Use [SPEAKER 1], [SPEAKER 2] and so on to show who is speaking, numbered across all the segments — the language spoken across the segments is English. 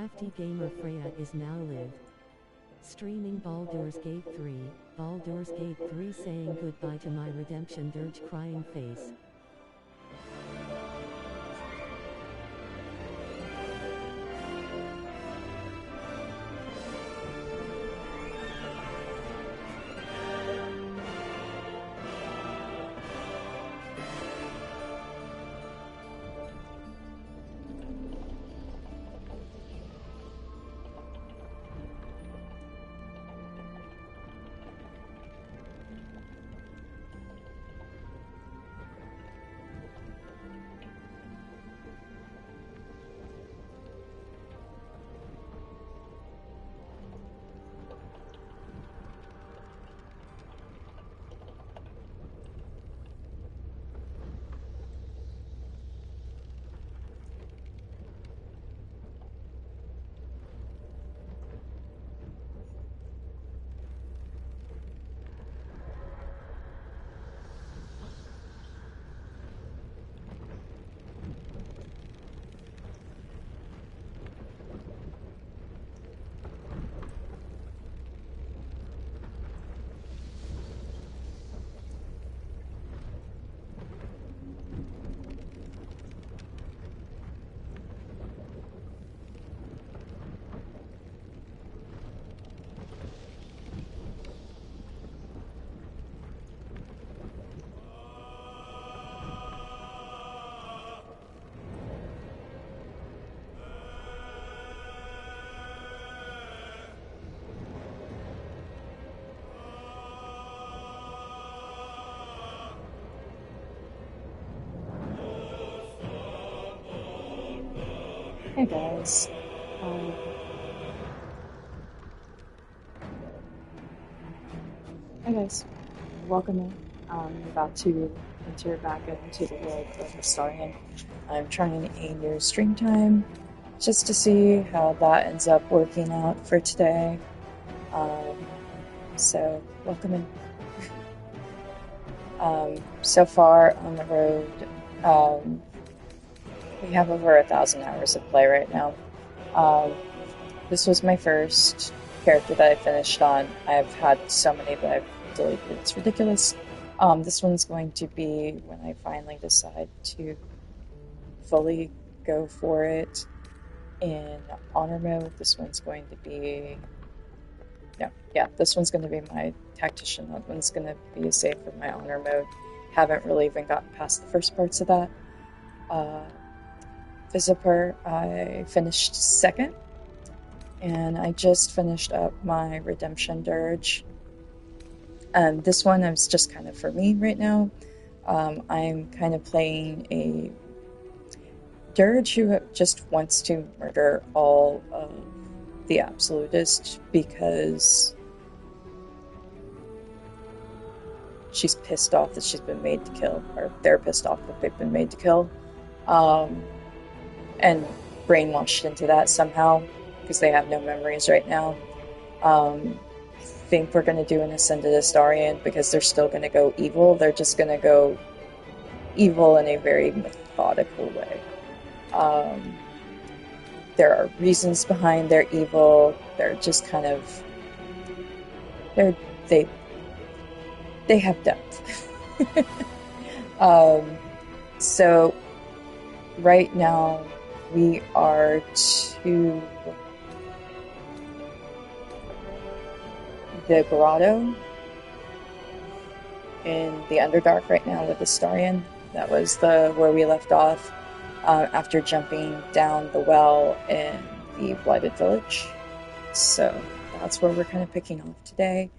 [SPEAKER 1] crafty gamer Freya is now live. Streaming Baldur's Gate 3, Baldur's Gate 3 saying goodbye to my redemption dirge crying face.
[SPEAKER 2] Hey guys, welcome in. I'm about to enter back into the world of Astarion. I'm trying a new stream time just to see how that ends up working out for today. So welcome in. So far on the road, we have over 1,000 hours of play right now. This was my first character that I finished on. I've had so many that I've deleted. It's ridiculous. This one's going to be when I finally decide to fully go for it in honor mode. This one's going to be... this one's going to be my tactician. That one's going to be a save for my honor mode. Haven't really even gotten past the first parts of that. Visiper, I finished second, and I just finished up my Redemption Dirge. This one is just kind of for me right now. I'm kind of playing a Dirge who just wants to murder all of the Absolutists because she's pissed off that she's been made to kill, or they're pissed off that they've been made to kill. And brainwashed into that somehow, because they have no memories right now. I think we're going to do an Ascended Astarion, because they're still going to go evil. They're just going to go evil in a very methodical way. There are reasons behind their evil. They're just kind of... They have depth. So, right now, we are to the grotto in the Underdark right now with Astarion. That was where we left off after jumping down the well in the Blighted Village. So that's where we're kind of picking off today.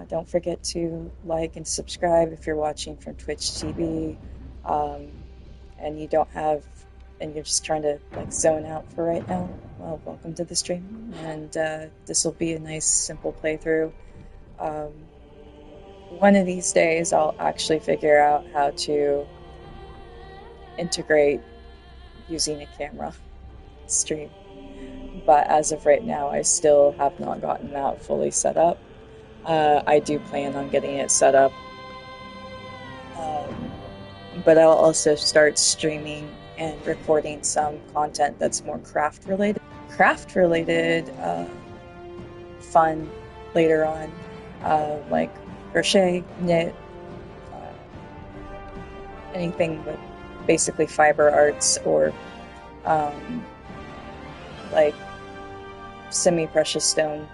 [SPEAKER 2] Don't forget to like and subscribe if you're watching from Twitch TV, and you're just trying to zone out for right now. Well, welcome to the stream, and this will be a nice simple playthrough. One of these days I'll actually figure out how to integrate using a camera stream, but as of right now I still have not gotten that fully set up. I do plan on getting it set up, but I'll also start streaming and recording some content that's more craft related fun later on, like crochet, knit, anything with basically fiber arts or like semi-precious stone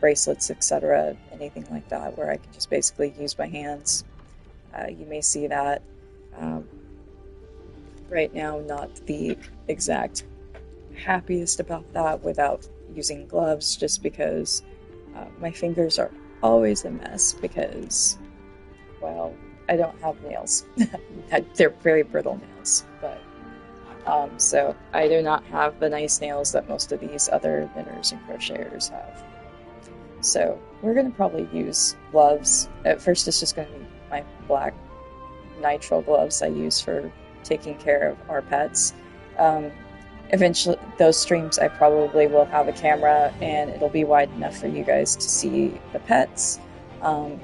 [SPEAKER 2] bracelets, etc., anything like that where I can just basically use my hands. You may see that. Right now, not the exact happiest about that without using gloves, just because my fingers are always a mess because, well, I don't have nails. They're very brittle nails, but so I do not have the nice nails that most of these other knitters and crocheters have. So we're going to probably use gloves. At first it's just going to be my black nitrile gloves I use for taking care of our pets. Eventually, those streams I probably will have a camera and it'll be wide enough for you guys to see the pets,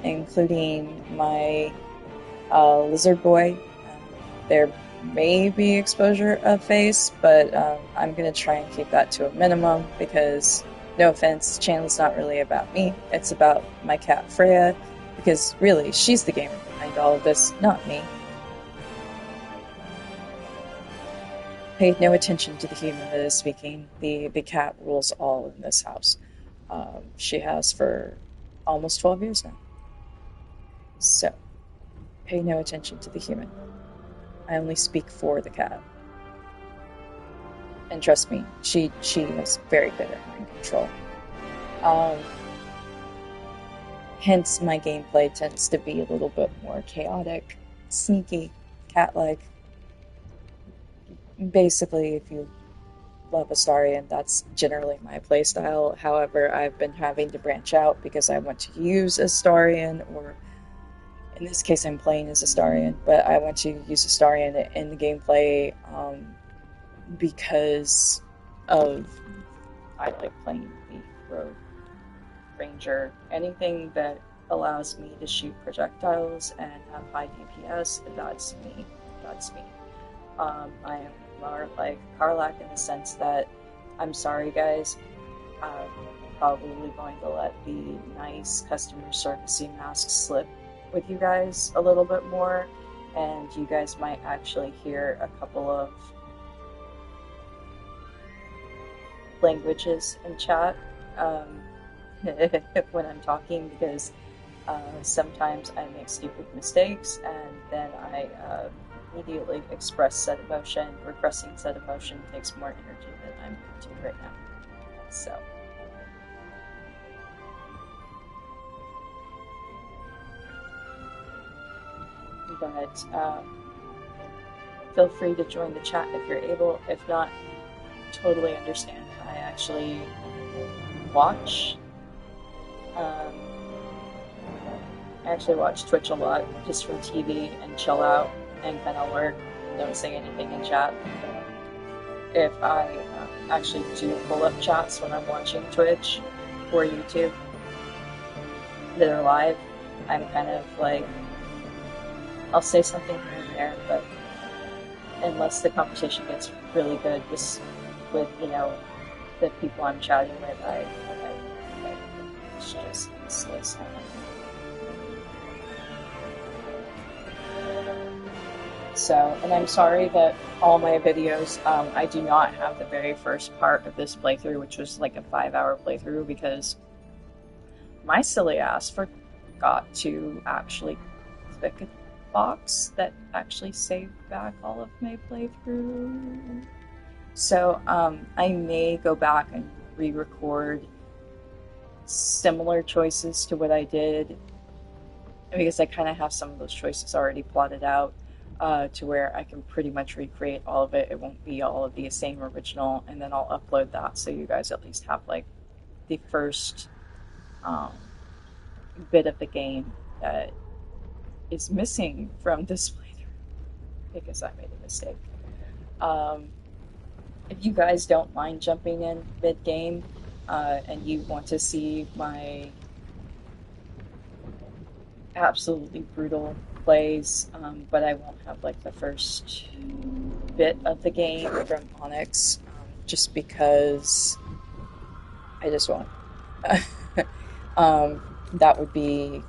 [SPEAKER 2] including my lizard boy. There may be exposure of face, but I'm going to try and keep that to a minimum because, no offense, the channel's not really about me. It's about my cat Freya, because really, she's the gamer behind all of this, not me. Paid no attention to the human that is speaking. The cat rules all in this house. She has for almost 12 years now. So, pay no attention to the human. I only speak for the cat. And trust me, she is very good at mind control. Hence, my gameplay tends to be a little bit more chaotic, sneaky, cat-like. Basically, if you love Astarion, that's generally my playstyle. However, I've been having to branch out because I want to use Astarion, or in this case I'm playing as Astarion, but I want to use Astarion in the gameplay because of I like playing the rogue ranger. Anything that allows me to shoot projectiles and have high DPS, that's me. I am more like Karlach in the sense that, I'm sorry guys, I'm probably going to let the nice customer servicey mask slip with you guys a little bit more, and you guys might actually hear a couple of languages in chat when I'm talking, because sometimes I make stupid mistakes and then I immediately express said emotion. Repressing said emotion takes more energy than I'm doing right now. So. But feel free to join the chat if you're able. If not, totally understand. I actually watch Twitch a lot just from TV and chill out and kind of lurk and don't say anything in chat. If I actually do pull up chats when I'm watching Twitch or YouTube that are live, I'm kind of like, I'll say something here and there, but unless the conversation gets really good with you know, the people I'm chatting with, it's just useless. So, and I'm sorry that all my videos, I do not have the very first part of this playthrough, which was like a 5-hour playthrough, because my silly ass forgot to actually click a box that actually saved back all of my playthrough. So I may go back and re-record similar choices to what I did, because I kind of have some of those choices already plotted out, to where I can pretty much recreate all of it. It won't be all of the same original, and then I'll upload that so you guys at least have like the first bit of the game that is missing from this playthrough because I made a mistake. If you guys don't mind jumping in mid-game and you want to see my absolutely brutal plays, but I won't have like the first bit of the game from Onyx, just because I just won't. um, that would be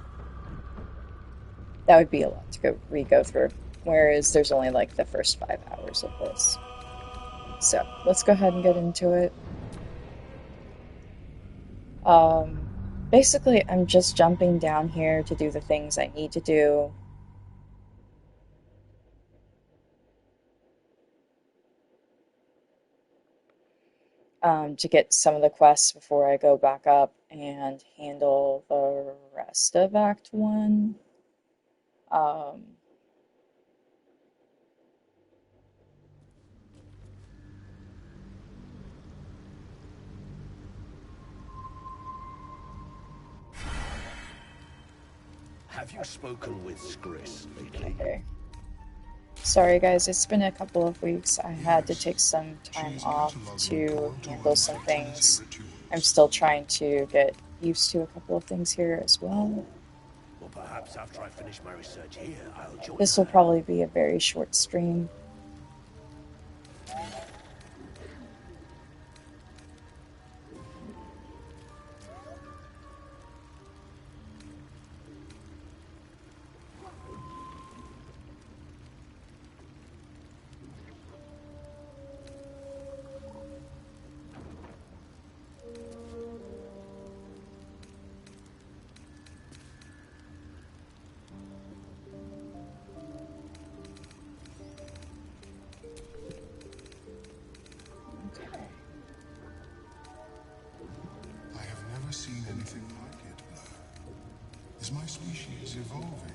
[SPEAKER 2] a lot to go through. Whereas there's only like the first 5 hours of this. So let's go ahead and get into it. Basically, I'm just jumping down here to do the things I need to do. To get some of the quests before I go back up and handle the rest of Act 1.
[SPEAKER 3] Have you spoken with Skris lately?
[SPEAKER 2] Okay. Sorry guys, it's been a couple of weeks. I had to take some time off to handle some things. I'm still trying to get used to a couple of things here as well.
[SPEAKER 3] Well, perhaps after I finish my research here, I'll join
[SPEAKER 2] This will probably be a very short stream.
[SPEAKER 4] Seen anything like it, Blur. Is my species evolving?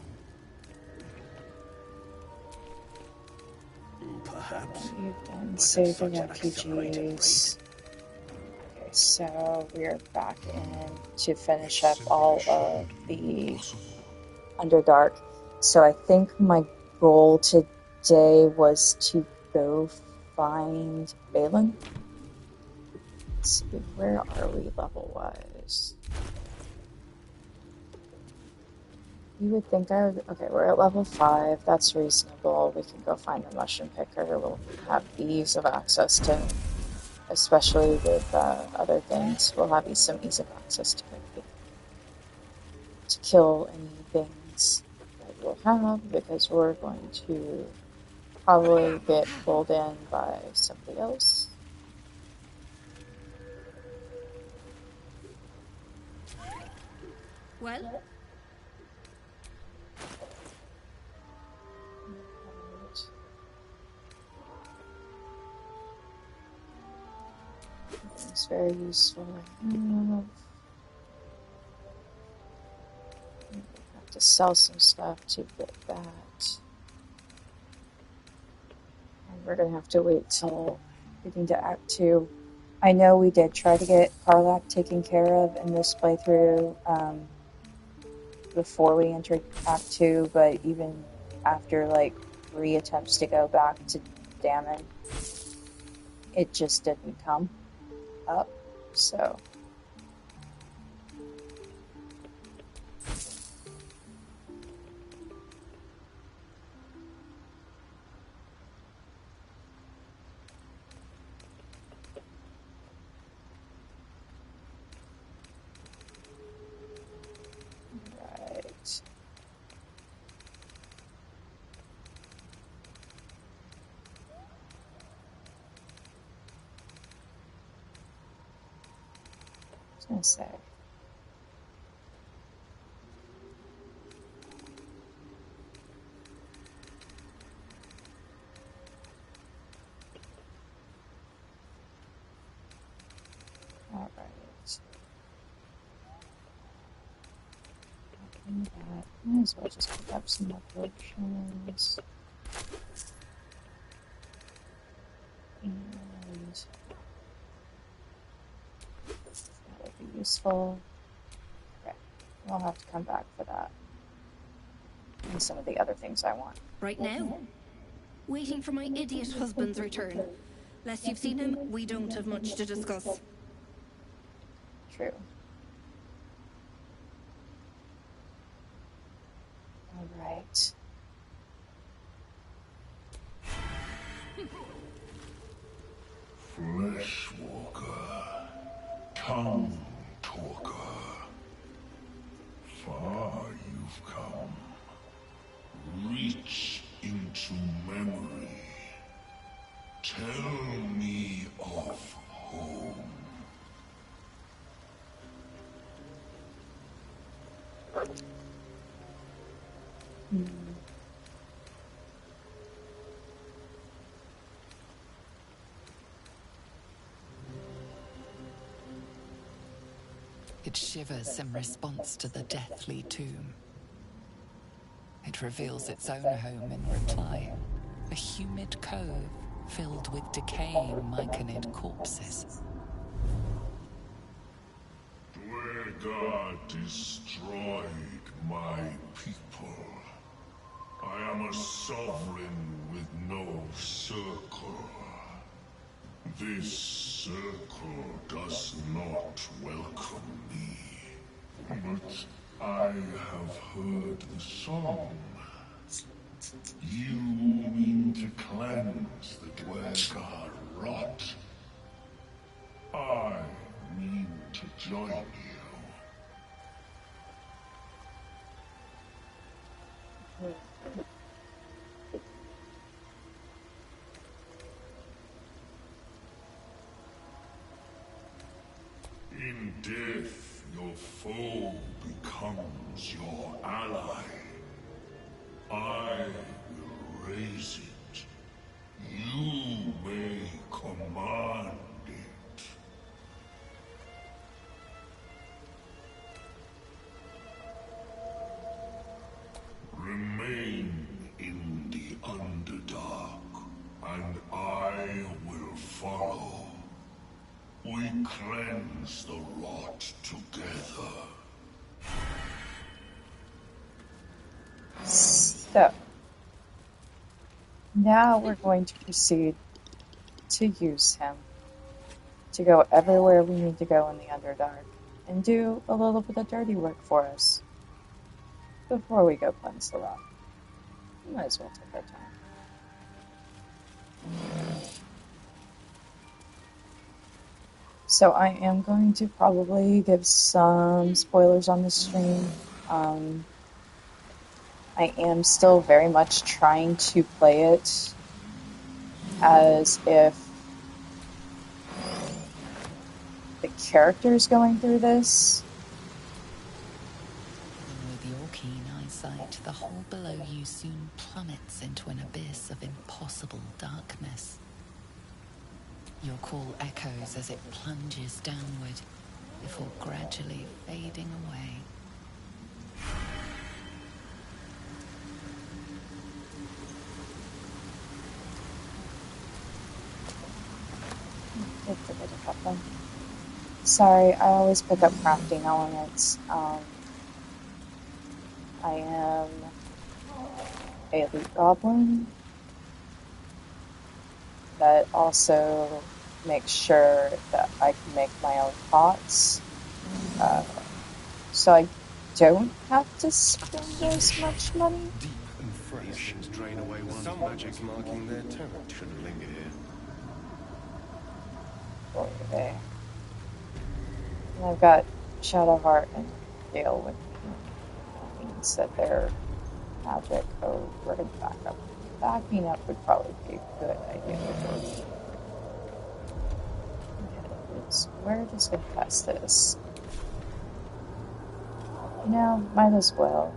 [SPEAKER 3] Perhaps.
[SPEAKER 2] You've done saving RPGs. Okay, so we are back in to finish up all of the Underdark. So I think my goal today was to go find Balin. Let's see, where are we level-wise? You would think I would... Okay, we're at level 5. That's reasonable. We can go find the mushroom picker. We'll have ease of access to... Especially with other things. We'll have some ease of access to kill any things that we'll have, because we're going to probably get pulled in by somebody else.
[SPEAKER 5] Well?
[SPEAKER 2] It's very useful. I have to sell some stuff to get that. And we're going to have to wait till getting to Act 2. I know we did try to get Karlach taken care of in this playthrough before we entered Act 2, but even after like 3 attempts to go back to Dammon, it just didn't come up, so... I was gonna say. All right. Might as well just pick up some more potions. And that would be useful. Okay, we'll have to come back for that. And some of the other things I want.
[SPEAKER 5] Right now? Waiting for my idiot husband's return. Lest you've seen him, we don't have much to discuss.
[SPEAKER 2] True. Alright.
[SPEAKER 4] tongue talker. Far you've come. Reach into memory. Tell me of home.
[SPEAKER 6] It shivers in response to the deathly tomb. It reveals its own home in reply. A humid cove filled with decaying myconid corpses.
[SPEAKER 4] Dwegar destroyed my people. I am a sovereign with no circle. This circle does not welcome me. But I have heard the song. You mean to cleanse the Dwegar rot. I mean to join you. In death, your foe becomes your ally. I will raise it. You may command it. Remain in the Underdark, and I will follow. We cleanse the rot together.
[SPEAKER 2] So, now we're going to proceed to use him to go everywhere we need to go in the Underdark and do a little bit of dirty work for us before we go cleanse the rot. We might as well take our time. So I am going to probably give some spoilers on the stream. I am still very much trying to play it as if the character's going through this.
[SPEAKER 6] With your keen eyesight, the hole below you soon plummets into an abyss of impossible darkness. Your call echoes as it plunges downward, before gradually fading away.
[SPEAKER 2] Sorry, I always pick up crafting elements. I am a loot goblin that also makes sure that I can make my own pots. So I don't have to spend as much money.
[SPEAKER 3] Deep and fresh. Drain away one. Some magic marking their turret shouldn't linger here.
[SPEAKER 2] Okay. And I've got Shadowheart and Gale with me. That means that their magic. Oh, we're gonna back up. Backing up would probably be a good idea. We're just gonna test this. You know, might as well.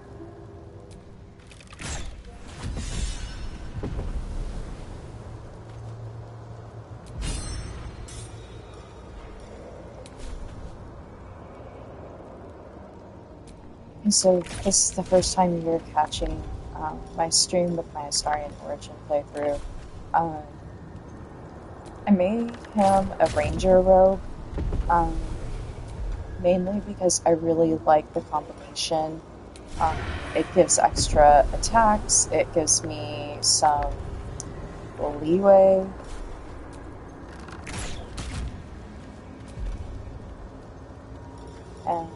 [SPEAKER 2] And so this is the first time you're catching my stream with my Astarion Origin playthrough. I made him a ranger rogue, mainly because I really like the combination. It gives extra attacks, it gives me some leeway. And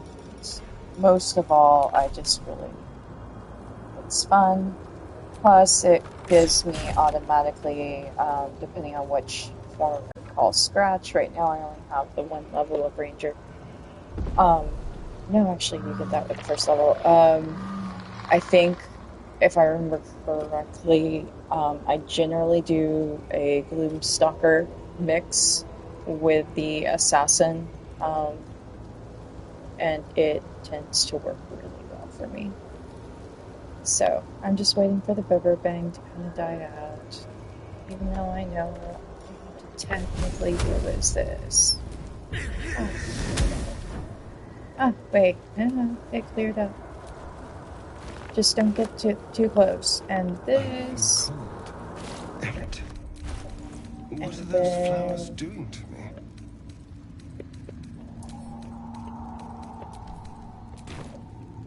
[SPEAKER 2] most of all, I just really, it's fun. Plus, it gives me automatically, depending on which form of call scratch. Right now, I only have the one level of ranger. No, actually, you get that with the first level. I think, if I remember correctly, I generally do a Gloomstalker mix with the Assassin, and it tends to work really well for me. So, I'm just waiting for the Bibber Bang to kind of die out, even though I know how to technically do is this. Ah, wait, no, it cleared up. Just don't get too close. And this.
[SPEAKER 3] Damn it. What
[SPEAKER 2] And
[SPEAKER 3] are those
[SPEAKER 2] then...
[SPEAKER 3] flowers doing to me?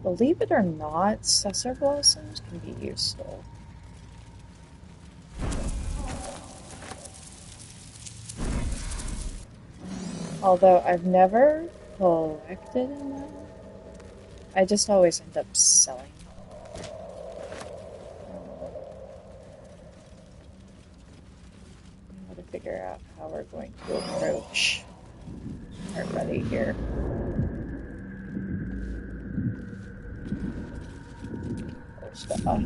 [SPEAKER 2] Believe it or not, Cessar Blossoms can be useful. Although I've never collected enough, I just always end up selling. I want to figure out how we're going to approach our buddy here. First off.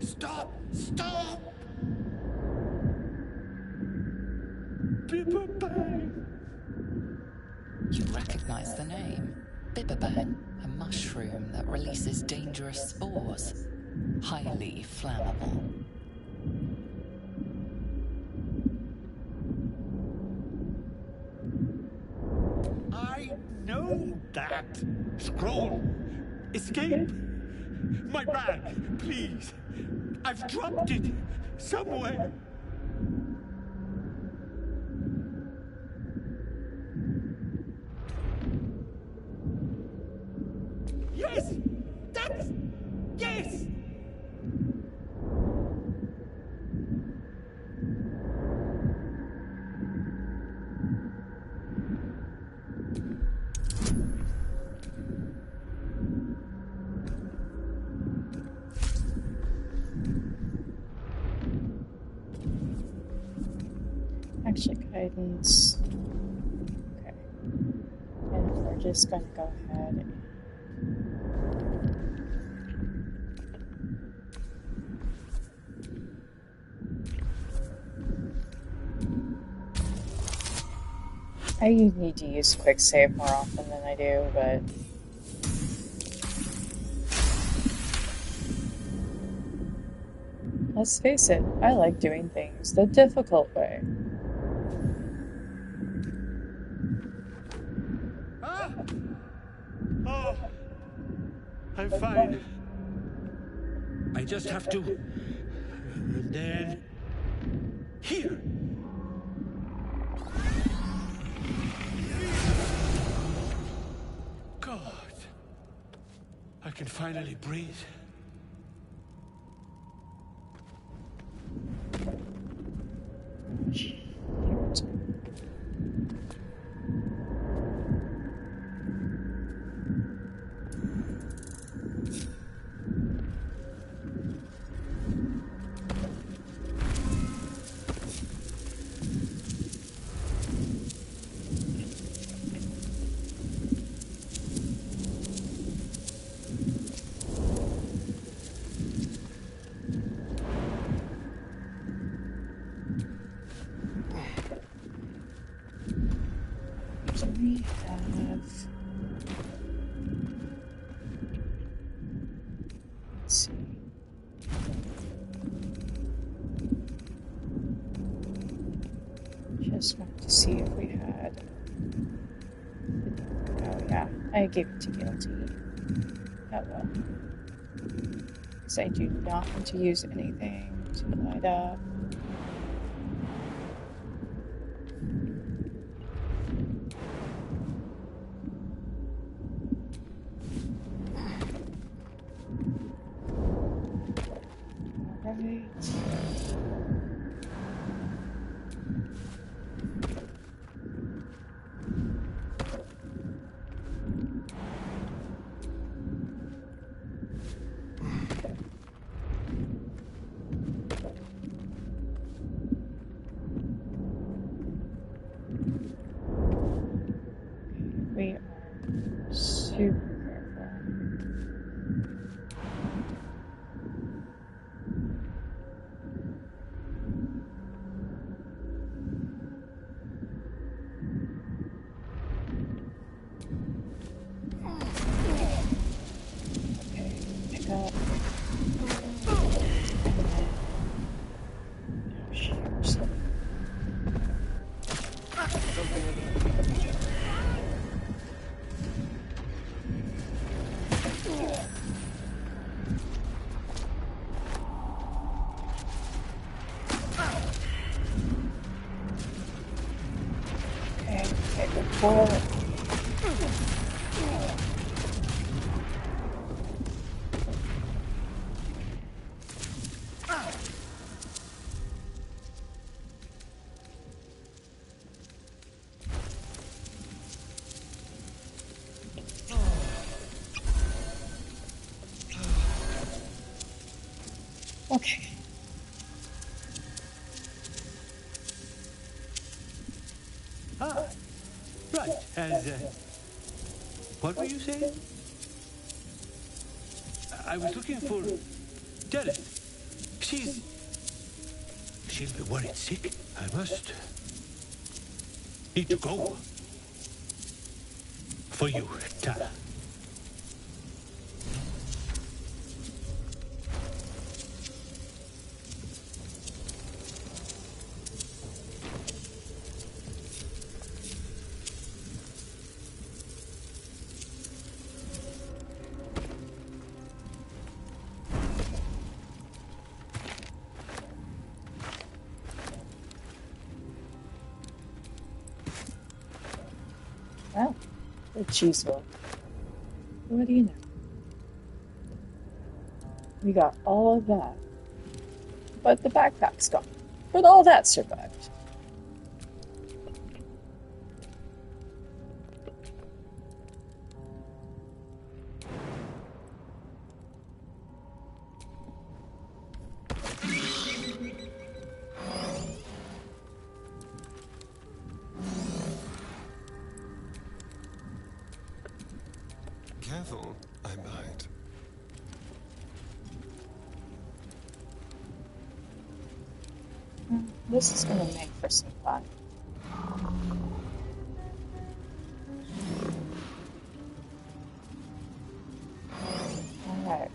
[SPEAKER 7] Stop! Stop! Bibberbang!
[SPEAKER 6] You recognize the name. Bibberbang, a mushroom that releases dangerous spores. Highly flammable.
[SPEAKER 7] I know that! Scroll! Escape! My bag, please! I've dropped it somewhere! Yes! That's... Yes!
[SPEAKER 2] Actually, guidance. Okay. And we're just going to go ahead and... I need to use quick save more often than I do, but... Let's face it, I like doing things the difficult way.
[SPEAKER 7] Ah! Oh! I'm fine. I just have to... And then... Here! God! I can finally breathe.
[SPEAKER 2] We have... Let's see. Just want to see if we had... Oh yeah, I gave it to Gale to eat. Oh well. Because I do not want to use anything to light up. We are super careful. Okay, pick up. Shears. Okay, good for it. Okay.
[SPEAKER 7] Ah, right. And what were you saying? I was looking for Dennis. She'll be worried sick. I must need to go. For you, Tara.
[SPEAKER 2] Well, the cheese will. What do you know? We got all of that. But the backpack's gone. But all that survived.
[SPEAKER 3] Careful, I might.
[SPEAKER 2] This is gonna make for some fun. Alright.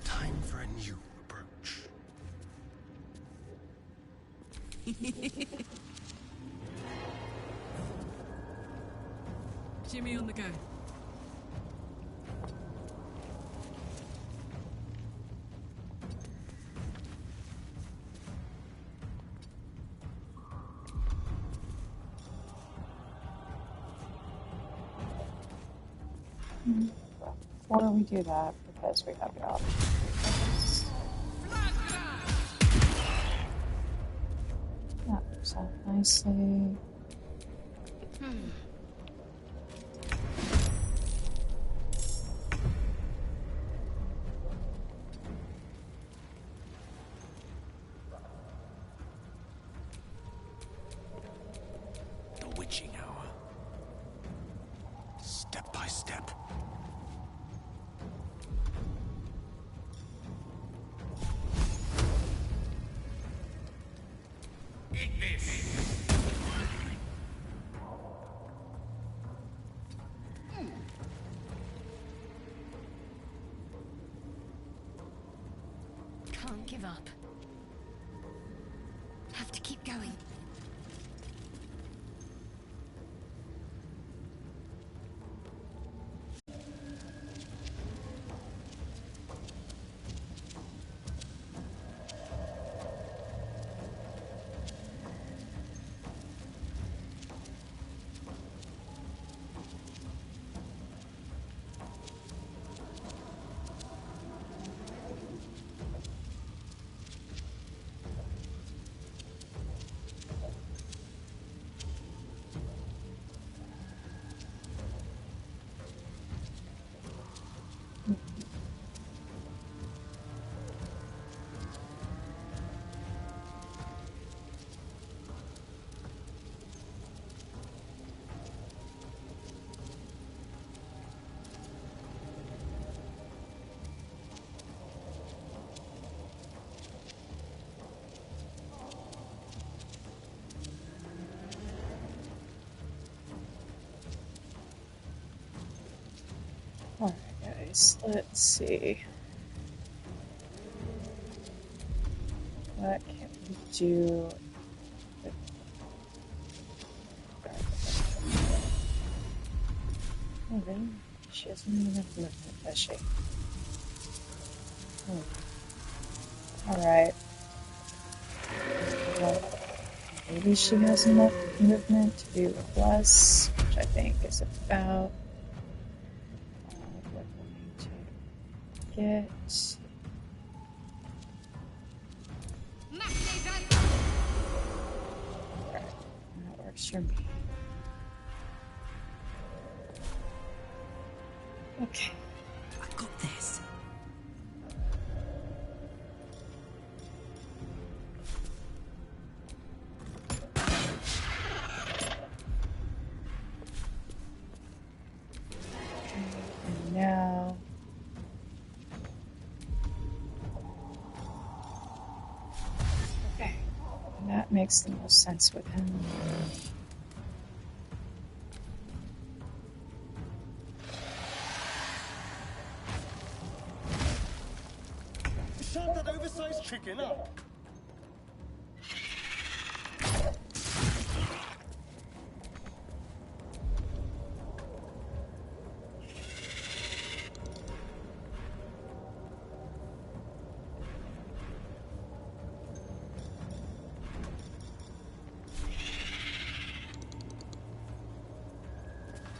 [SPEAKER 3] Time for a new approach.
[SPEAKER 8] Jimmy on the go.
[SPEAKER 2] Before we do that, because we have the option. That works out nicely.
[SPEAKER 3] The witching hour. Step by step. Eat this!
[SPEAKER 5] Can't give up. Have to keep going.
[SPEAKER 2] let's see. What can we do? Oh, really? She doesn't have enough movement, does she? Alright. Well, maybe she has enough movement to do a plus, which I think is about what we need to get. Alright, that works for me. Okay.
[SPEAKER 8] I've got this.
[SPEAKER 2] And now... Okay. And that makes the most sense with him.
[SPEAKER 3] Shut that oversized chicken up!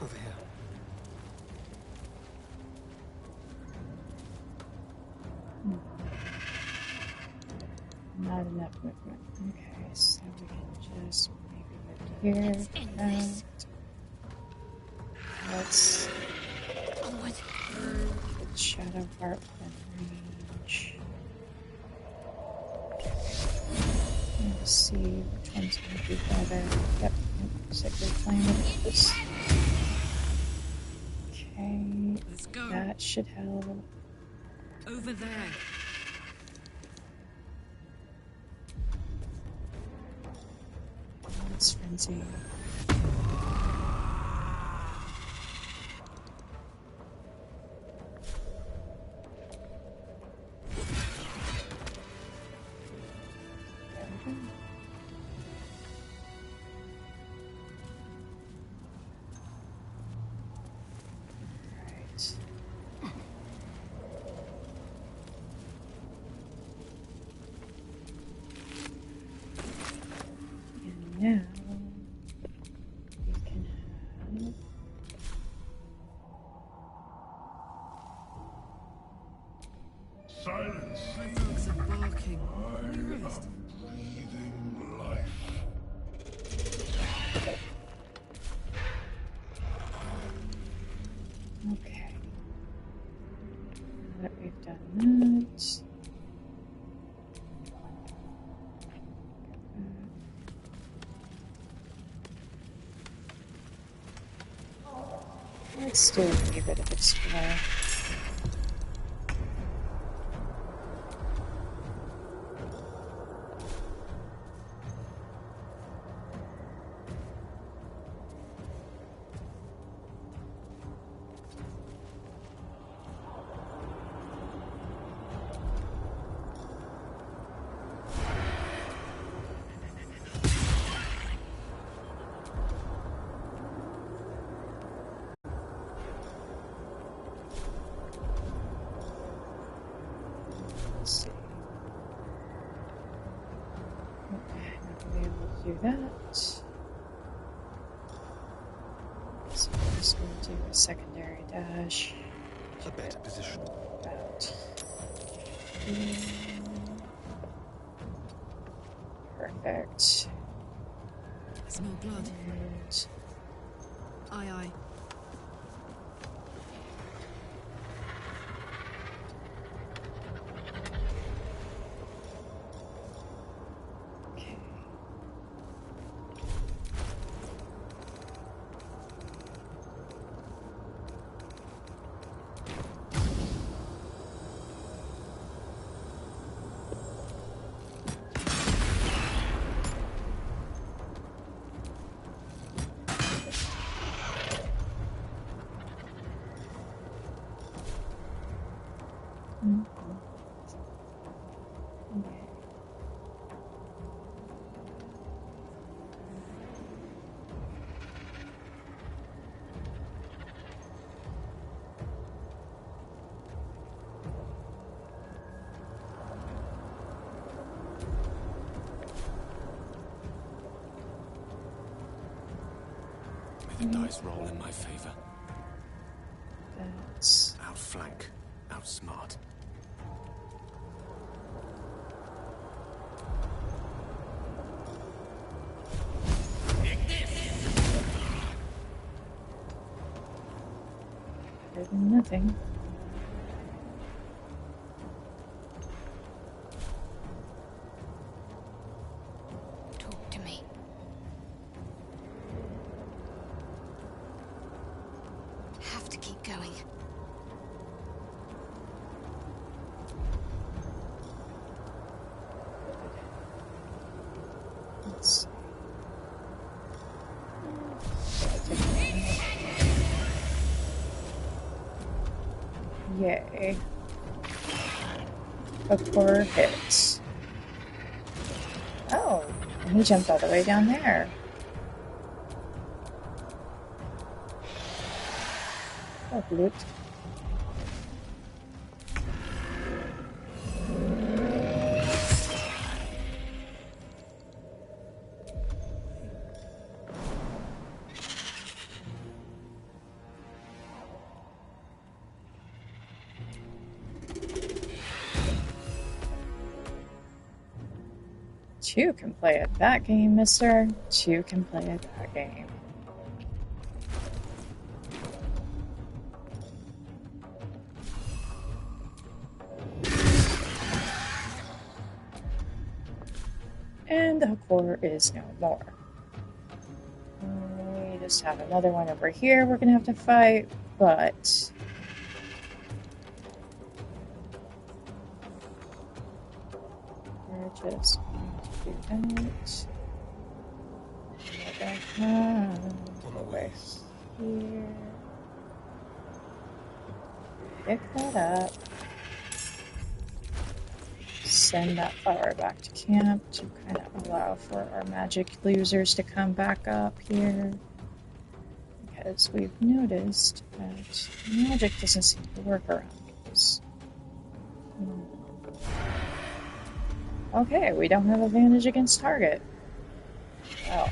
[SPEAKER 3] Over here.
[SPEAKER 2] Not enough movement. Okay, so we can just maybe move here. That. Let's get Shadow Heart within range. Let's see which one's going to be better. Yep, looks like we're playing with this. Okay,
[SPEAKER 8] Let's go.
[SPEAKER 2] that should help.
[SPEAKER 8] Over there.
[SPEAKER 2] Let's frenzy. There we go. Right. And now we can have
[SPEAKER 4] Silence.
[SPEAKER 8] My dogs are barking.
[SPEAKER 4] I
[SPEAKER 8] Let me rest.
[SPEAKER 4] am breathing life.
[SPEAKER 2] okay. Now that we've done that. Let's do a wee bit of explore. Let's see. Okay, not gonna be able to do that. So I'm just going to do a secondary dash.
[SPEAKER 3] A better position.
[SPEAKER 2] About perfect.
[SPEAKER 8] I smell blood.
[SPEAKER 2] And
[SPEAKER 8] Aye, aye.
[SPEAKER 2] okay. Mhm.
[SPEAKER 3] May the dice roll in my favor.
[SPEAKER 2] That's
[SPEAKER 3] Outflank, outsmart.
[SPEAKER 2] better than nothing.
[SPEAKER 5] Talk to me. Have to keep going.
[SPEAKER 2] Let's see. Yay. A core hit. Oh, and he jumped all the way down there. Oh, Blut. Two can play at that game, mister. Two can play at that game. And the core is no more. We just have another one over here we're gonna have to fight, but we're just going to do that. We're gonna come over here. Pick that up. Send that flower back to camp to kind of allow for our magic users to come back up here. Because we've noticed that magic doesn't seem to work around these. Okay, we don't have advantage against target. Well.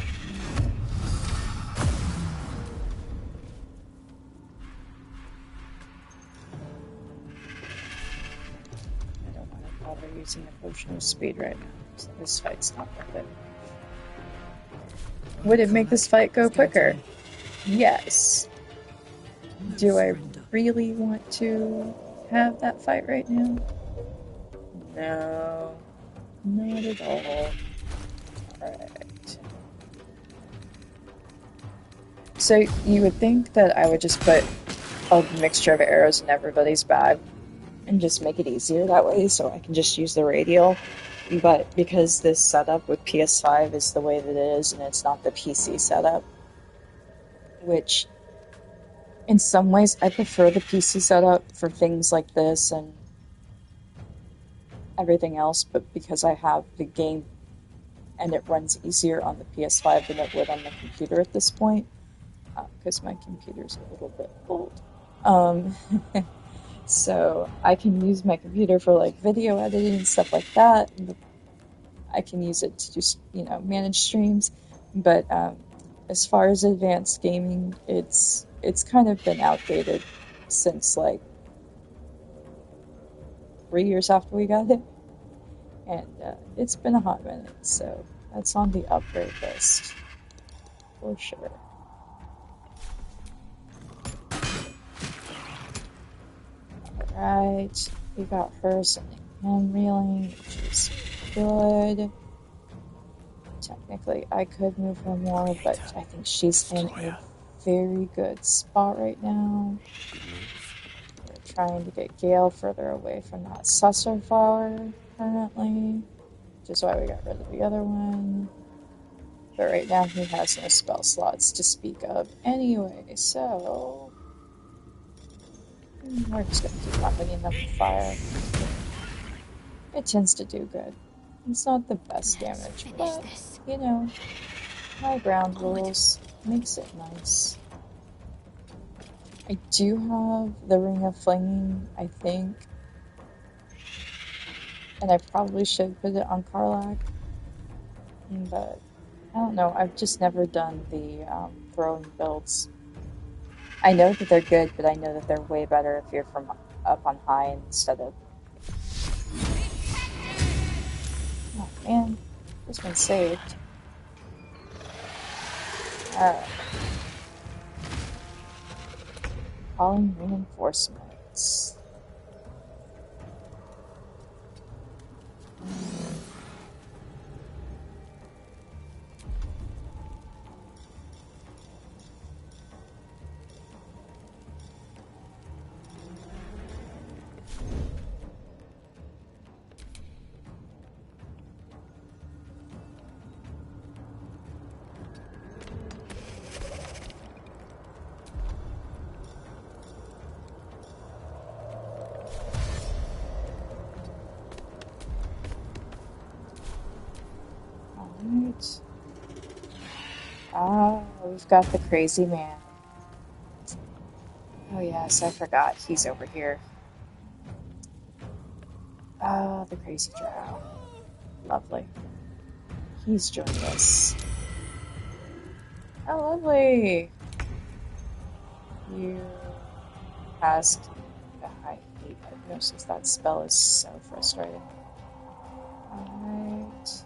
[SPEAKER 2] I don't want to bother using a potion of speed right now, so this fight's not worth it. Would it make this fight go quicker? Yes. Do I really want to have that fight right now? No. Not at all. Alright. So you would think that I would just put a mixture of arrows in everybody's bag and just make it easier that way so I can just use the radial. But because this setup with PS5 is the way that it is and it's not the PC setup, which in some ways I prefer the PC setup for things like this and everything else, but because I have the game and it runs easier on the PS5 than it would on the computer at this point, because my computer's a little bit old. So I can use my computer for like video editing and stuff like that. I can use it to just, manage streams. But as far as advanced gaming, it's kind of been outdated since like 3 years after we got it. And it's been a hot minute, so that's on the upgrade list for sure. Alright, we got her sending hand reeling, which is good. Technically, I could move her more, but I think she's in a very good spot right now. We're trying to get Gale further away from that Susser flower currently, which is why we got rid of the other one. But right now he has no spell slots to speak of anyway, so We're just gonna keep on hitting them with fire. It tends to do good. It's not the best damage, but, you know, high ground rules makes it nice. I do have the Ring of Flinging, I think. And I probably should put it on Karlach. But, I don't know, I've just never done the throwing builds. I know that they're good, but I know that they're way better if you're from up on high instead of... Oh man, this one's saved. Alright. Calling reinforcements. Alright. Ah, we've got the crazy man. Oh yes, I forgot. He's over here. Ah, the crazy drow. Lovely. He's joined us. Oh, lovely. You asked. I hate hypnosis. That spell is so frustrating. Alright.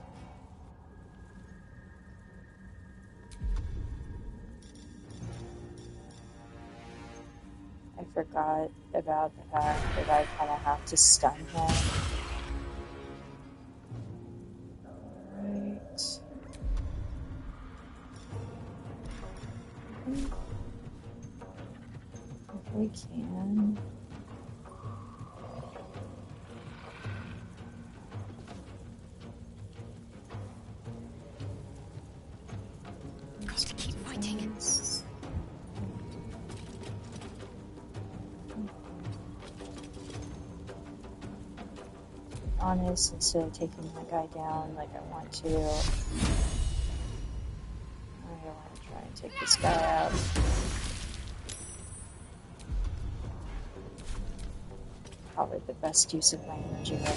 [SPEAKER 2] I forgot about the fact that I kind of have to stun him. Alright. If we can.
[SPEAKER 5] Got to keep fighting.
[SPEAKER 2] Honest, instead of taking my guy down like I want to, I want to try and take this guy out. Probably the best use of my energy right now.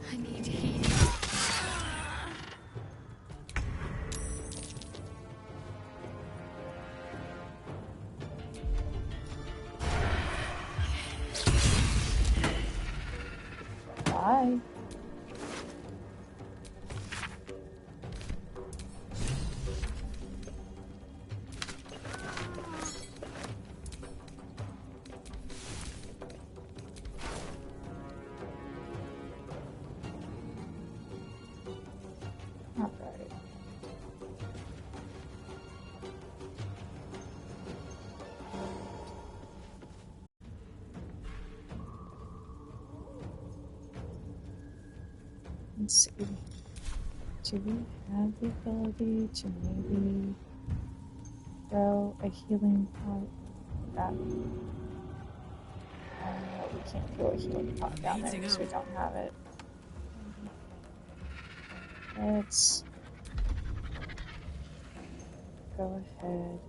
[SPEAKER 5] I need healing.
[SPEAKER 2] Bye. Alright. Let's see. Do we have the ability to maybe throw a healing pot back? We can't throw a healing pot down there because we don't have it. Let's go ahead.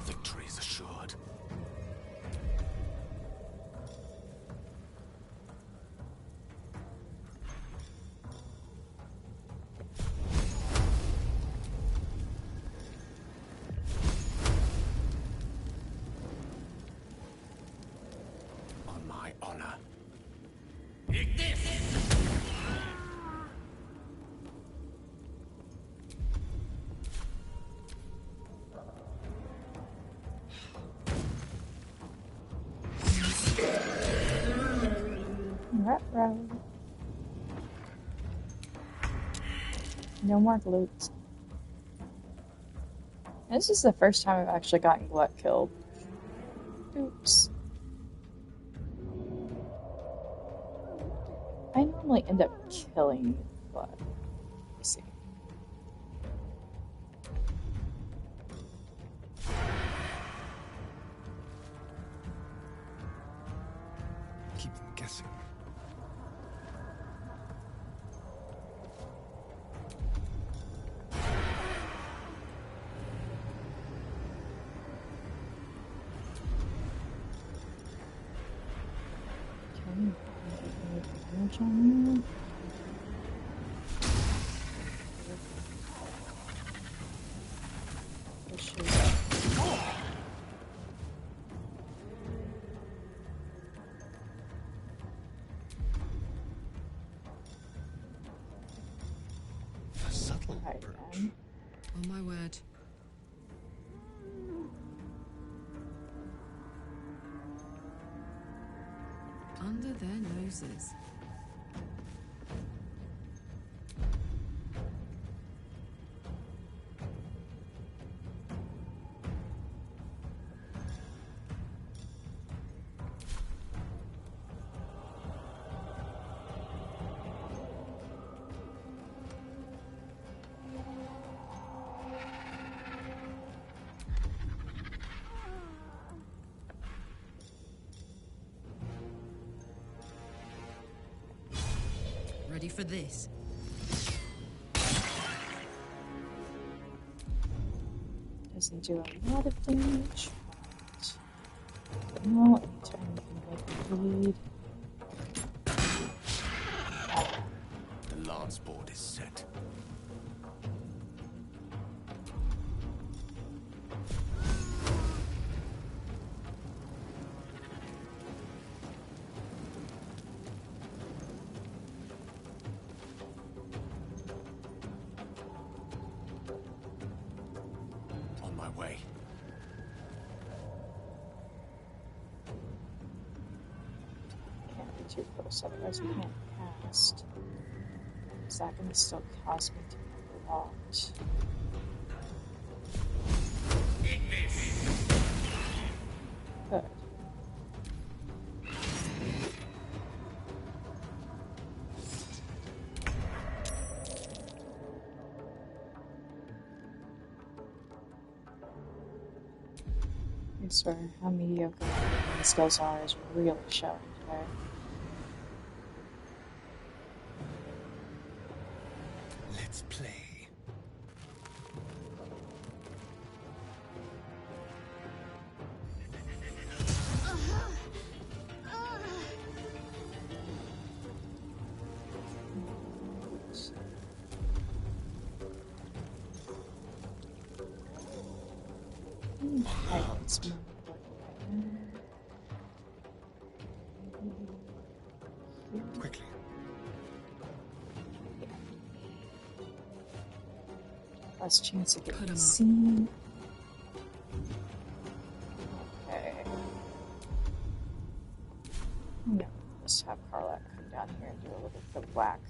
[SPEAKER 3] Victory is assured.
[SPEAKER 2] Ruh-roh. No more glutes. This is the first time I've actually gotten Glut killed. Oops. I normally end up killing Glut. Let's see.
[SPEAKER 3] Keep them guessing. A subtle approach.
[SPEAKER 8] On my word. Under their noses. Ready for this?
[SPEAKER 2] Doesn't do a lot of damage. No, anytime you can make it bleed.
[SPEAKER 3] The lance board is set. On my way.
[SPEAKER 2] Can't be too close, otherwise we can't cast. Is that going to still cause me to be blocked? Good. I swear, how mediocre my skills are is really showing today.
[SPEAKER 3] Let's play.
[SPEAKER 2] It's more important.
[SPEAKER 3] Quickly.
[SPEAKER 2] Less chance of
[SPEAKER 8] Put 'em
[SPEAKER 2] getting
[SPEAKER 8] up.
[SPEAKER 2] seen. Okay. No, let's have Karlach come down here and do a little bit of whack.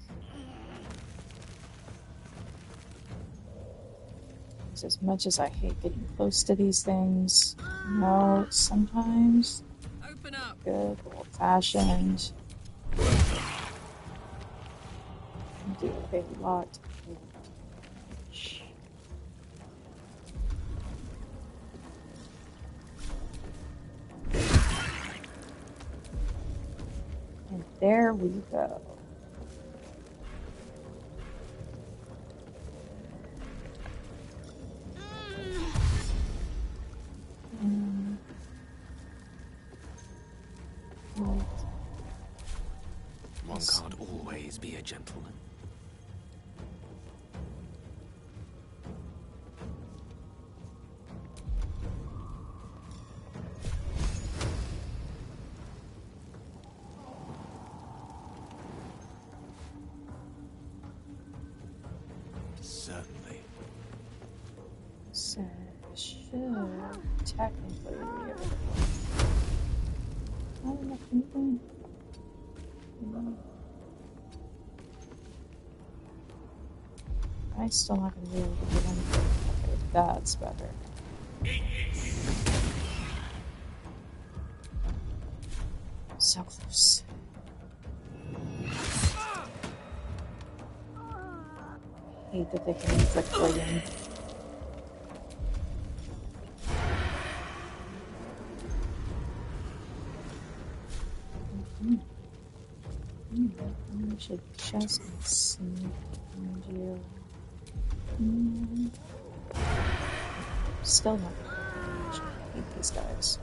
[SPEAKER 2] 'Cause as much as I hate getting close to these things, no, sometimes
[SPEAKER 8] Open up.
[SPEAKER 2] good old-fashioned. Do a lot of damage. And there we go.
[SPEAKER 3] One can't always be a gentleman. Certainly.
[SPEAKER 2] So should technically be able to. Not enough movement. I still not gonna be able to get anything. Okay, that's better. So close. Hate that they can inflict poison. I should just sneak behind you. Still not gonna hate these guys.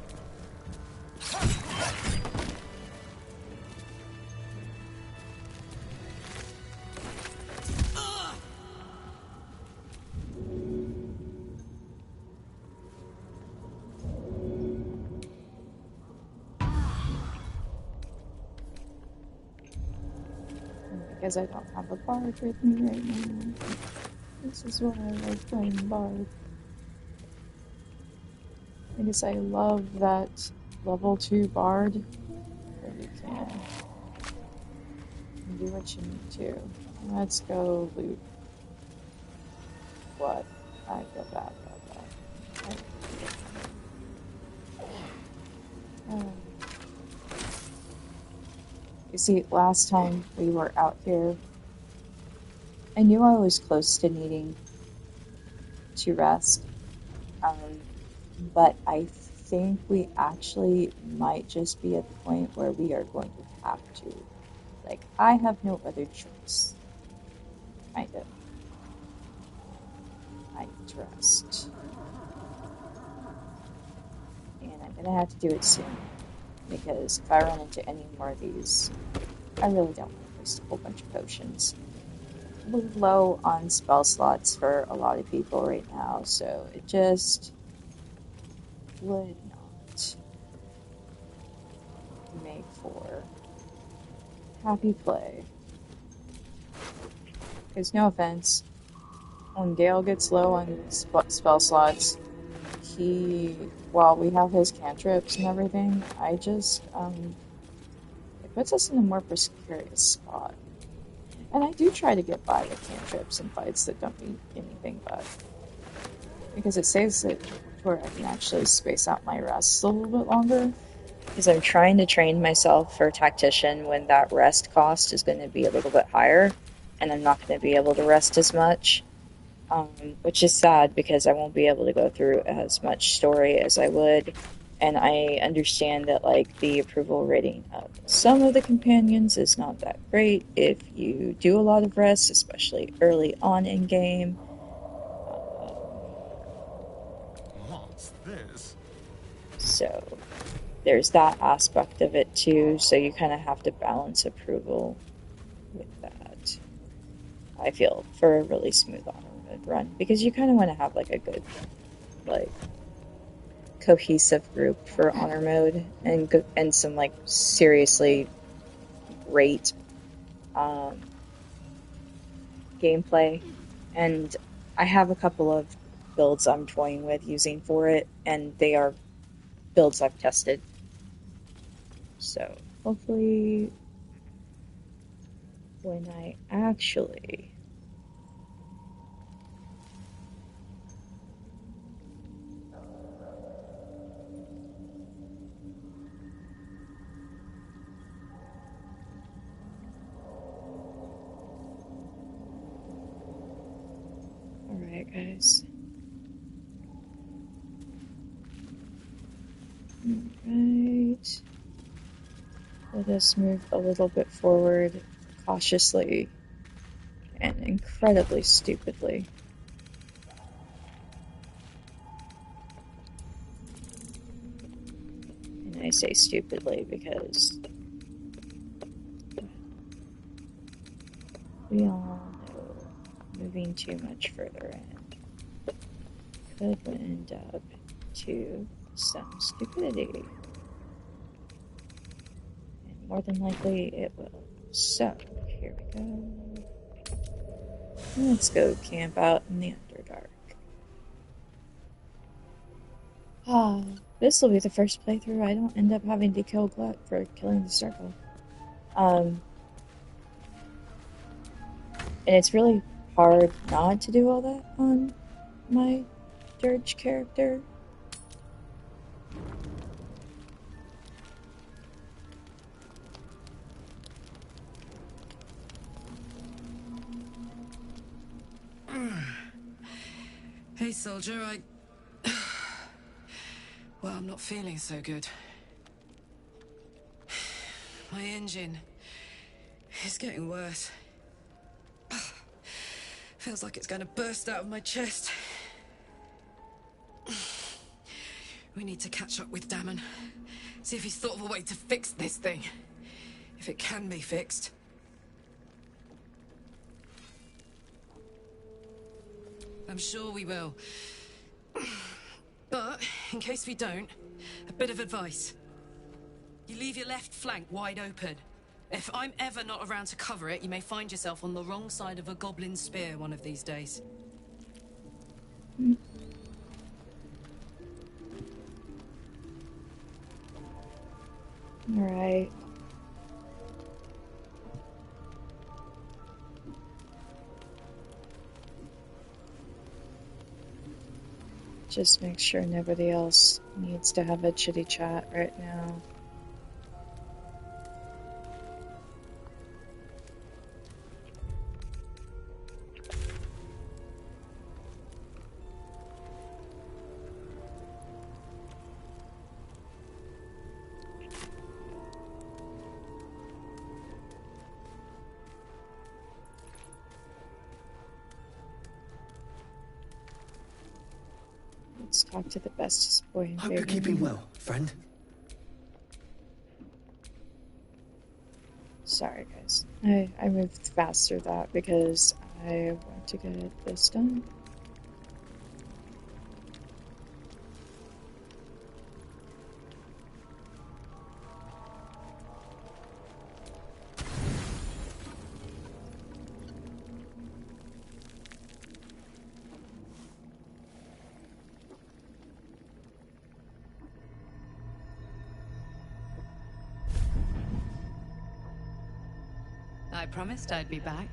[SPEAKER 2] Because I don't have a bard with me right now. This is why I like playing bard. Because I love that level 2 bard where you can do what you need to. Let's go loot. What? I feel bad about that. You see, last time we were out here, I knew I was close to needing to rest, but I think we actually might just be at the point where we are going to have to. Like, I have no other choice. Kind of. I need to rest. And I'm gonna have to do it soon. Because if I run into any more of these, I really don't want to waste a whole bunch of potions. We're low on spell slots for a lot of people right now, so it just would not make for happy play. Because no offense, when Gale gets low on spell slots, while we have his cantrips and everything, it puts us in a more precarious spot. And I do try to get by with cantrips in fights that don't need anything but. Because it saves it to where I can actually space out my rests a little bit longer. Because I'm trying to train myself for Tactician when that rest cost is going to be a little bit higher. And I'm not going to be able to rest as much. Which is sad because I won't be able to go through as much story as I would. And I understand that, like, the approval rating of some of the companions is not that great if you do a lot of rests, especially early on in game.
[SPEAKER 3] What's this?
[SPEAKER 2] So there's that aspect of it too, so you kind of have to balance approval with that. I feel for a really smooth honor mode run, because you kind of want to have like a good, like, cohesive group for honor mode and some like seriously great gameplay. And I have a couple of builds I'm toying with using for it, and they are builds I've tested. So hopefully when I actually Alright, guys. Alright. Let us move a little bit forward, cautiously and incredibly stupidly. And I say stupidly because we all know moving too much further in could end up to some stupidity. And more than likely it will. So, here we go. Let's go camp out in the Underdark. This will be the first playthrough I don't end up having to kill Glut for killing the circle. And it's really hard not to do all that on my Dirge character.
[SPEAKER 8] Hey, soldier, well, I'm not feeling so good. My engine is getting worse. Feels like it's going to burst out of my chest. We need to catch up with Damon. See if he's thought of a way to fix this thing. If it can be fixed. I'm sure we will. But, in case we don't, a bit of advice. You leave your left flank wide open. If I'm ever not around to cover it, you may find yourself on the wrong side of a goblin spear one of these days.
[SPEAKER 2] Alright. Just make sure nobody else needs to have a chitty chat right now. Let's talk to the bestest boy in
[SPEAKER 7] Hope you're keeping well, friend.
[SPEAKER 2] Sorry, guys. I moved fast through that because I want to get this done.
[SPEAKER 6] I promised I'd be back.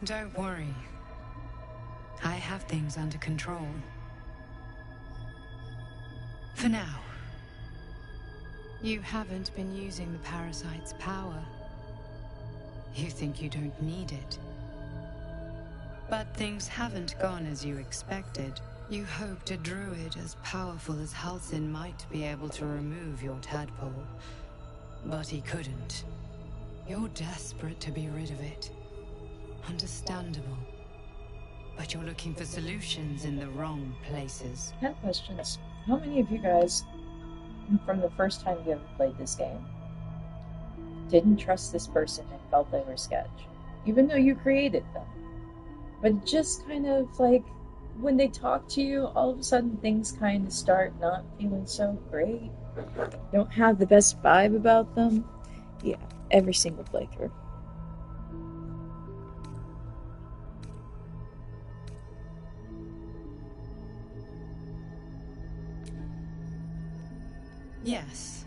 [SPEAKER 6] Don't worry. I have things under control. For now. You haven't been using the parasite's power. You think you don't need it. But things haven't gone as you expected. You hoped a druid as powerful as Halsin might be able to remove your tadpole. But he couldn't. You're desperate to be rid of it. Understandable. But you're looking for solutions in the wrong places.
[SPEAKER 2] 10 questions. How many of you guys, from the first time you ever played this game, didn't trust this person and felt they were sketch? Even though you created them. But just kind of like, when they talk to you, all of a sudden things kind of start not feeling so great. Don't have the best vibe about them. Yeah, every single playthrough.
[SPEAKER 6] Yes.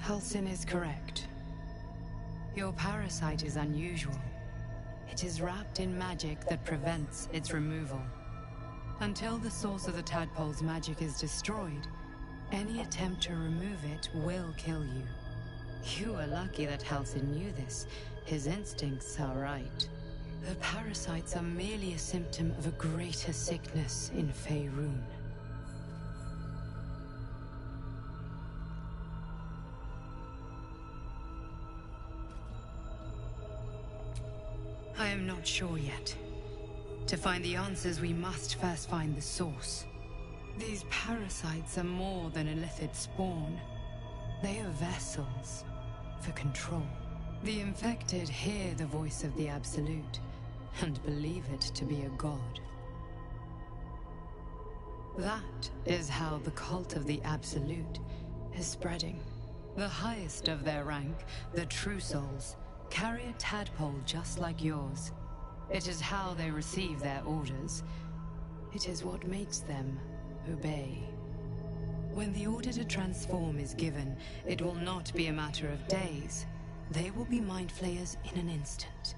[SPEAKER 6] Halsin is correct. Your parasite is unusual. It is wrapped in magic that prevents its removal. Until the source of the tadpole's magic is destroyed, any attempt to remove it will kill you. You are lucky that Halsin knew this. His instincts are right. The parasites are merely a symptom of a greater sickness in Faerun. I am not sure yet. To find the answers, we must first find the source. These parasites are more than a lithid spawn. They are vessels for control. The infected hear the voice of the Absolute and believe it to be a god. That is how the cult of the Absolute is spreading. The highest of their rank, the True Souls, carry a tadpole just like yours. It is how they receive their orders. It is what makes them obey.
[SPEAKER 9] When the order to transform is given, it will not be a matter of days. They will be mind flayers in an instant.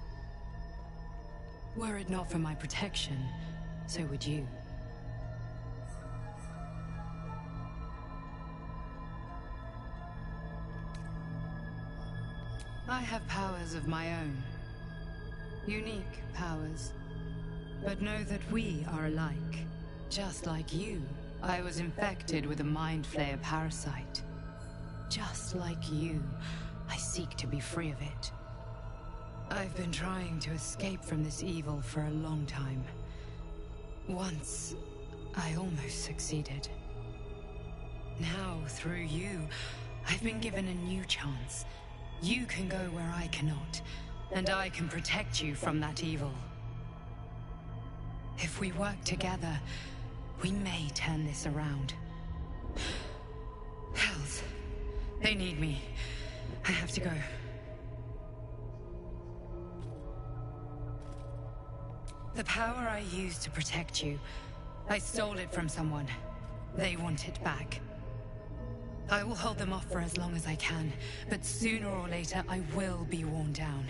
[SPEAKER 9] Were it not for my protection, so would you. I have powers of my own. Unique powers. But know that we are alike. Just like you, I was infected with a mind flayer parasite. Just like you, I seek to be free of it. I've been trying to escape from this evil for a long time. Once, I almost succeeded. Now, through you, I've been given a new chance. You can go where I cannot, and I can protect you from that evil. If we work together, we may turn this around. Hells, they need me. I have to go. The power I used to protect you, I stole it from someone. They want it back. I will hold them off for as long as I can, but sooner or later I will be worn down.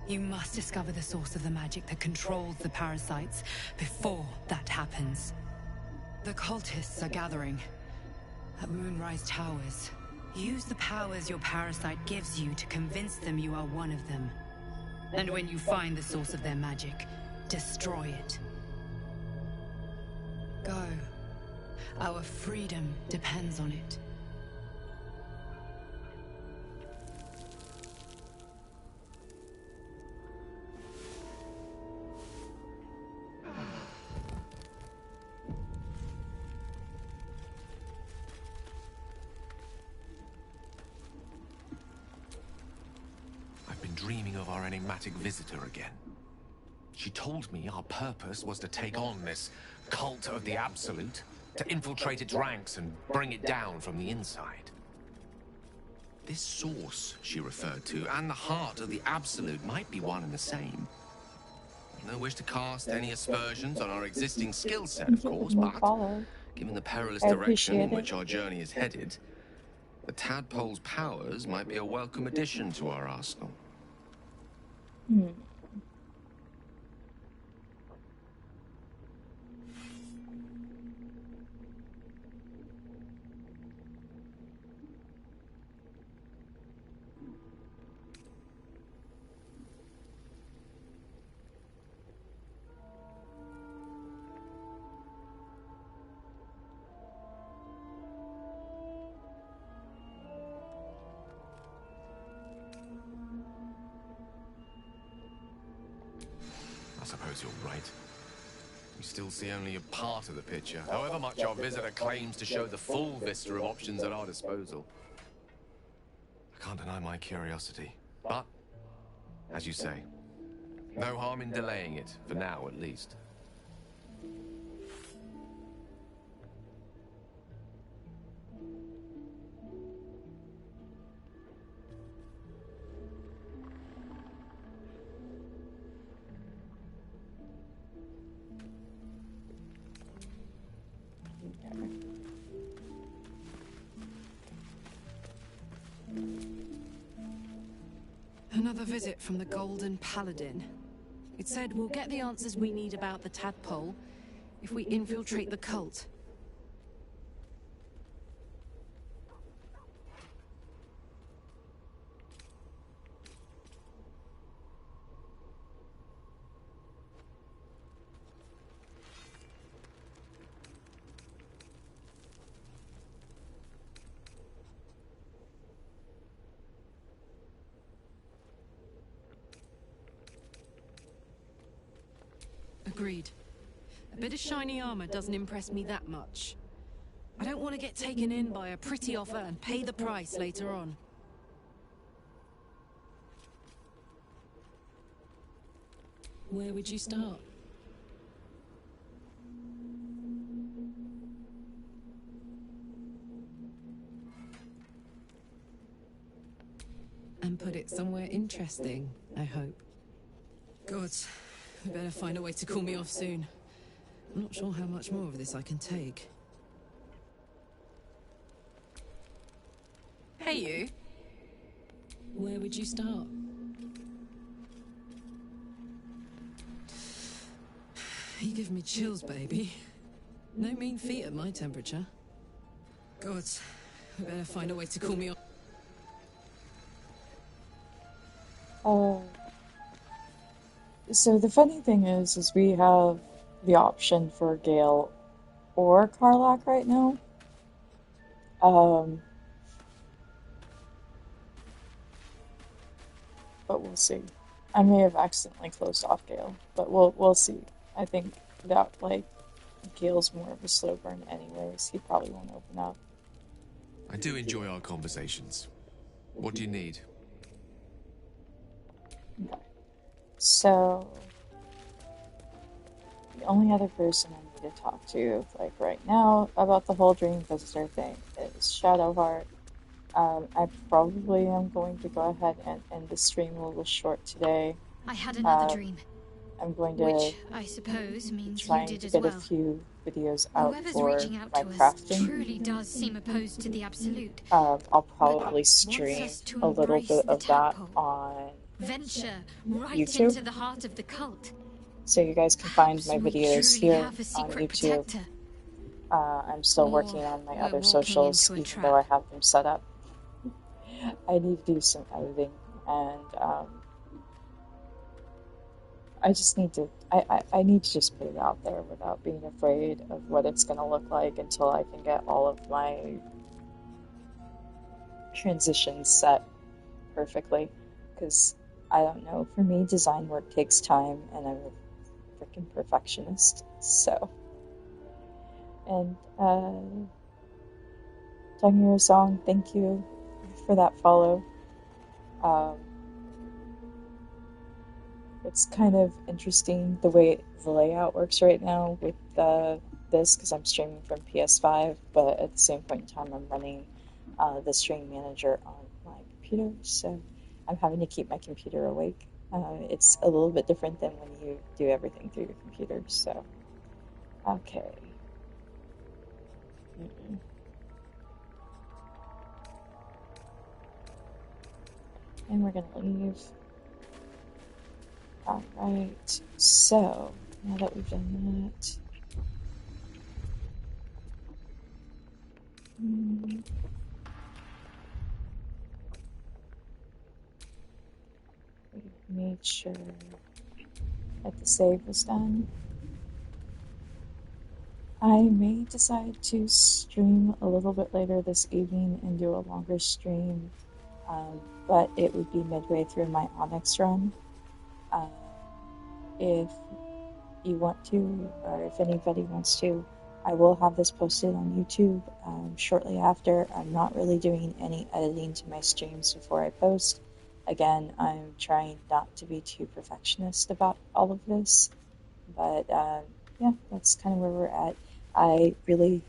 [SPEAKER 9] You must discover the source of the magic that controls the parasites before that happens. The cultists are gathering at Moonrise Towers. Use the powers your parasite gives you to convince them you are one of them. And when you find the source of their magic, destroy it. Go. Our freedom depends on it.
[SPEAKER 3] I've been dreaming of our enigmatic visitor again. She told me our purpose was to take on this cult of the Absolute, to infiltrate its ranks and bring it down from the inside. This source she referred to, and the heart of the Absolute, might be one and the same. No wish to cast any aspersions on our existing skill set, of course, but given the perilous direction in which our journey is headed, the tadpole's powers might be a welcome addition to our arsenal. I suppose you're right. We still see only a part of the picture, however much our visitor claims to show the full vista of options at our disposal. I can't deny my curiosity, but, as you say, no harm in delaying it, for now at least.
[SPEAKER 8] Another visit from the Golden Paladin. It said we'll get the answers we need about the tadpole if we infiltrate the cult. Agreed. A bit of shiny armor doesn't impress me that much. I don't want to get taken in by a pretty offer and pay the price later on. Where would you start? And put it somewhere interesting, I hope. Gods. We better find a way to cool me off soon. I'm not sure how much more of this I can take. Hey, you. Where would you start? You give me chills, baby. No mean feat at my temperature. Gods, I better find a way to cool me off.
[SPEAKER 2] So the funny thing is we have the option for Gale or Karlach right now. But we'll see. I may have accidentally closed off Gale, but we'll see. I think that like Gale's more of a slow burn anyways. He probably won't open up.
[SPEAKER 3] I do enjoy our conversations. What do you need?
[SPEAKER 2] Okay. So the only other person I need to talk to, like right now, about the whole Dream Visitor thing is Shadowheart. I probably am going to go ahead and end the stream a little short today.
[SPEAKER 5] I had another dream.
[SPEAKER 2] I'm going to
[SPEAKER 5] Which, I suppose, means
[SPEAKER 2] try
[SPEAKER 5] you
[SPEAKER 2] and
[SPEAKER 5] did as
[SPEAKER 2] get
[SPEAKER 5] well.
[SPEAKER 2] a few videos out
[SPEAKER 5] Whoever's
[SPEAKER 2] for
[SPEAKER 5] reaching out
[SPEAKER 2] my
[SPEAKER 5] to us
[SPEAKER 2] crafting.
[SPEAKER 5] truly does seem opposed to the Absolute.
[SPEAKER 2] I'll probably
[SPEAKER 5] Wants
[SPEAKER 2] stream
[SPEAKER 5] us to
[SPEAKER 2] a little
[SPEAKER 5] embrace
[SPEAKER 2] bit
[SPEAKER 5] the
[SPEAKER 2] of that
[SPEAKER 5] tadpole.
[SPEAKER 2] on
[SPEAKER 5] Venture right
[SPEAKER 2] YouTube.
[SPEAKER 5] into the heart of the cult.
[SPEAKER 2] So you guys can find my
[SPEAKER 5] We
[SPEAKER 2] videos
[SPEAKER 5] truly
[SPEAKER 2] here
[SPEAKER 5] have a
[SPEAKER 2] on
[SPEAKER 5] secret
[SPEAKER 2] YouTube.
[SPEAKER 5] protector.
[SPEAKER 2] I'm still
[SPEAKER 5] Or
[SPEAKER 2] working on my
[SPEAKER 5] we're
[SPEAKER 2] other
[SPEAKER 5] walking
[SPEAKER 2] socials,
[SPEAKER 5] into a
[SPEAKER 2] even though I
[SPEAKER 5] trap.
[SPEAKER 2] have them set up. I need to do some editing, and I just need to. I need to just put it out there without being afraid of what it's going to look like until I can get all of my transitions set perfectly. Because I don't know. For me, design work takes time, and I'm a freaking perfectionist. So, and Talking Your Song, thank you for that follow. It's kind of interesting the way the layout works right now with this, because I'm streaming from PS5, but at the same point in time I'm running the stream manager on my computer, so I'm having to keep my computer awake. It's a little bit different than when you do everything through your computer, so okay. And we're gonna leave. Alright, so now that we've done that, we made sure that the save was done. I may decide to stream a little bit later this evening and do a longer stream, but it would be midway through my Onyx run. If you want to, or if anybody wants to, I will have this posted on YouTube shortly after. I'm not really doing any editing to my streams before I post. Again, I'm trying not to be too perfectionist about all of this, but yeah, that's kind of where we're at. I really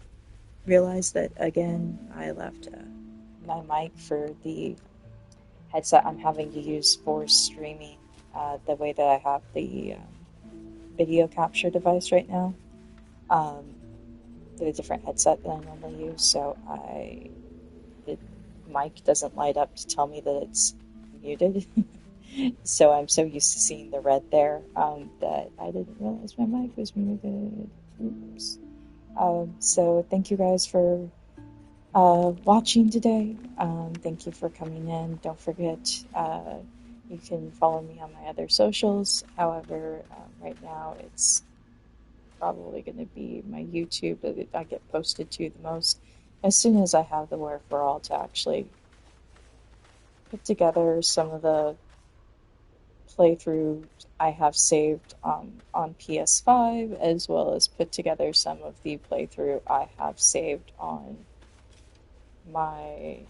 [SPEAKER 2] realized that, again, I left my mic for the headset I'm having to use for streaming the way that I have the video capture device right now, with a different headset than I normally use, so the mic doesn't light up to tell me that it's muted. So I'm so used to seeing the red there that I didn't realize my mic was muted. Oops. So thank you guys for watching today. Thank you for coming in. Don't forget, you can follow me on my other socials. However, right now it's probably going to be my YouTube that I get posted to the most. As soon as I have the wherewithal to actually put together some of the playthrough I have saved on PS5, as well as put together some of the playthrough I have saved on my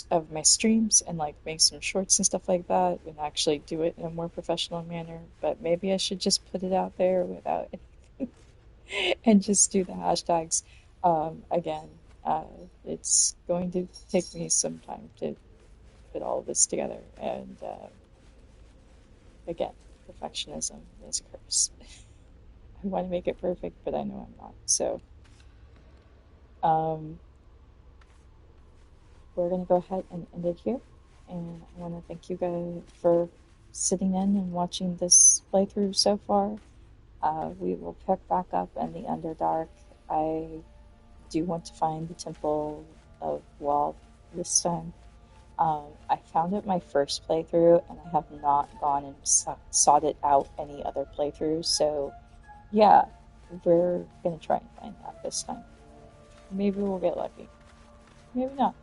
[SPEAKER 2] of my streams, and like make some shorts and stuff like that, and actually do it in a more professional manner. But maybe I should just put it out there without anything and just do the hashtags. Again, it's going to take me some time to put all of this together, and again, perfectionism is a curse. want to make it perfect, but I know I'm not. So, we're going to go ahead and end it here. And I want to thank you guys for sitting in and watching this playthrough so far. We will pick back up in the Underdark. I do want to find the Temple of Wall this time. I found it my first playthrough, and I have not gone and sought it out any other playthroughs, so yeah, we're going to try and find that this time. Maybe we'll get lucky. Maybe not.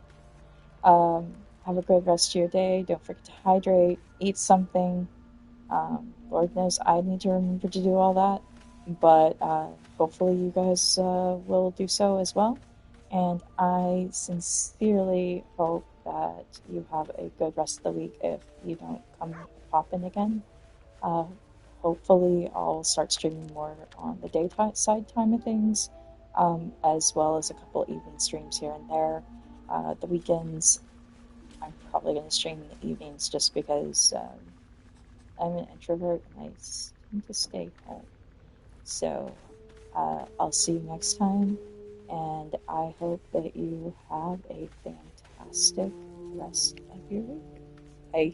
[SPEAKER 2] Have a good rest of your day. Don't forget to hydrate, eat something. Lord knows I need to remember to do all that, but hopefully you guys will do so as well. And I sincerely hope that you have a good rest of the week if you don't come pop in again. Hopefully I'll start streaming more on the daytime side time of things, as well as a couple evening streams here and there. The weekends, I'm probably going to stream in the evenings just because I'm an introvert and I tend to stay home. So I'll see you next time, and I hope that you have a fantastic rest of your week. Bye.